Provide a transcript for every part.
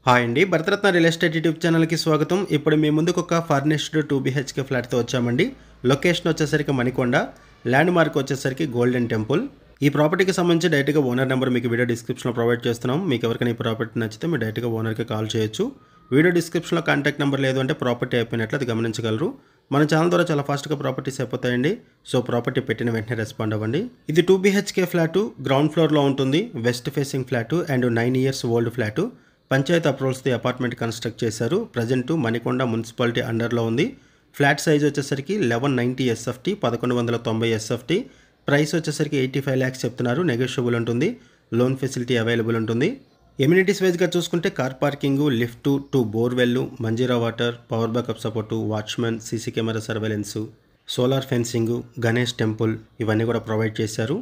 Hi అండి, Bharat Ratna real estate YouTube ఛానల్కి స్వాగతం. ఇప్పుడు మీ ముందుకు ఒక ఫర్నిష్డ్ 2 BHK ఫ్లాట్తో వచ్చామండి. లొకేషన్ వచ్చేసరికి మణికొండ, ల్యాండ్ మార్క్ వచ్చేసరికి గోల్డెన్ టెంపుల్. ఈ ప్రాపర్టీకి సంబంధించి డైరెక్ట్గా ఓనర్ నెంబర్ మీకు వీడియో డిస్క్రిప్షన్లో ప్రొవైడ్ చేస్తున్నాం. మీకు ఎవరికైనా ఈ ప్రాపర్టీ నచ్చితే మీరు డైరెక్ట్గా ఓనర్కి కాల్ చేయొచ్చు. వీడియో డిస్క్రిప్షన్లో కాంటాక్ట్ నెంబర్ లేదు అంటే ప్రాపర్టీ అయిపోయినట్లు అది గమనించగలరు. మన ఛానల్ ద్వారా చాలా ఫాస్ట్గా ప్రాపర్టీస్ అయిపోతాయండి. సో ప్రాపర్టీ పెట్టిన వెంటనే రెస్పాండ్ అవ్వండి. ఇది 2 BHK ఫ్లాటు, గ్రౌండ్ ఫ్లోర్లో ఉంటుంది. West facing flat and 9 years old flat. Panchayat అప్రూవల్స్తో అపార్ట్మెంట్ కన్స్ట్రక్ట్ చేశారు. ప్రజెంట్ మణికొండ మున్సిపాలిటీ అండర్లో ఉంది. ఫ్లాట్ సైజ్ వచ్చేసరికి 1190 SFT, 1190 SFT. ప్రైస్ వచ్చేసరికి 85 lakhs చెప్తున్నారు. నెగోషియబుల్ ఉంటుంది. లోన్ ఫెసిలిటీ అవైలబుల్ ఉంటుంది. ఎమ్యూనిటీస్ వైజ్గా చూసుకుంటే car parking, lift, 2 borewell, Manjeera water, power backup support, watchman, CC camera surveillance, solar fencing, Ganesh temple ఇవన్నీ కూడా ప్రొవైడ్ చేశారు.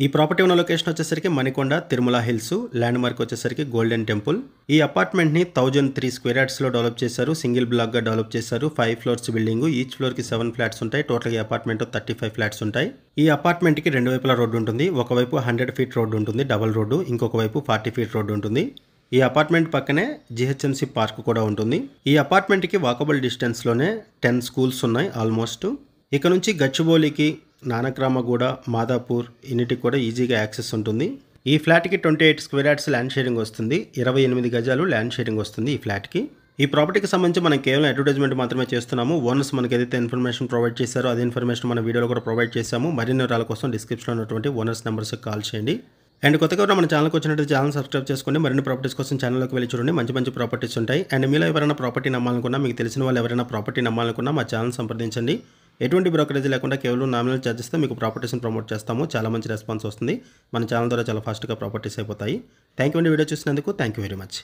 ఈ ప్రాపర్టీ ఉన్న లొకేషన్ వచ్చేసరికి Manikonda, Tirumala hills. Landmark వచ్చేసరికి గోల్డెన్ టెంపుల్. ఈ అపార్ట్మెంట్ని 1003 square yardsలో డెవలప్ చేశారు. సింగిల్ బ్లాక్గా డెవలప్ చేశారు. 5 floors బిల్డింగ్. ఈచ్ ఫ్లోర్కి 7 flats ఉంటాయి. టోటల్గా ఈ అపార్ట్మెంట్ 35 flats ఉంటాయి. ఈ అపార్ట్మెంట్కి 2 వైపులా రోడ్డు ఉంటుంది. ఒకవైపు 100 feet రోడ్డు ఉంటుంది, డబల్ రోడ్డు. ఇంకొక వైపు 40 feet రోడ్డు ఉంటుంది. ఈ అపార్ట్మెంట్ పక్కనే GHMC పార్క్ కూడా ఉంటుంది. ఈ అపార్ట్మెంట్కి వాకబుల్ డిస్టెన్స్లోనే 10 schools ఉన్నాయి ఆల్మోస్ట్. ఇక నుంచి గచ్చిబౌలికి, నానక్రామగూడ, మాదాపూర్ ఇన్నిటికి కూడా ఈజీగా యాక్సెస్ ఉంటుంది. ఈ ఫ్లాట్కి 28 square yards ల్యాండ్ షేరింగ్ వస్తుంది. 28 గజాలు ల్యాండ్ షేరింగ్ వస్తుంది ఈ ఫ్లాట్కి. ఈ ప్రాపర్టీకి సంబంధించి మనం కేవలం అడ్వర్టైజ్మెంట్ మాత్రమే చేస్తున్నాము. ఓనర్స్ మనకి ఏదైతే ఇన్ఫర్మేషన్ ప్రొవైడ్ చేశారో అదే ఇన్ఫర్మేషన్ మన వీడియోలో కూడా ప్రొవైడ్ చేశాము. మరిన్ని వివరాల కోసం డిస్క్రిప్షన్లో ఉన్నటువంటి ఓనర్స్ నెంబర్స్కి కాల్ చేయండి. అండ్ కొత్తగా మన ఛానల్కి వచ్చినట్టు ఛానల్ సబ్స్క్రైబ్ చేసుకోండి. మరిన్ని ప్రాపర్టీస్ కోసం ఛానల్లోకి వెళ్ళి చూడండి. మంచి మంచి ప్రాపర్టీస్ ఉంటాయి. అండ్ మీలో ఎవరైనా ప్రాపర్టీ నమ్మాలనుకున్నా, మీకు తెలిసిన వాళ్ళు ఎవరైనా ప్రాపర్టీ నమ్మాలనుకున్నా మా ఛానల్ సంప్రదించండి. ఎటువంటి బ్రోకరేజ్ లేకుండా కేవలం నామినల్ ఛార్జెస్తో మీకు ప్రాపర్టీస్ని ప్రమోట్ చేస్తాము. చాలా మంచి రెస్పాన్స్ వస్తుంది. మన ఛానల్ ద్వారా చాలా ఫాస్ట్గా ప్రాపర్టీస్ అయిపోతాయి. థ్యాంక్ యూ అండి, వీడియో చూసినందుకు థ్యాంక్ యూ వెరీ మచ్.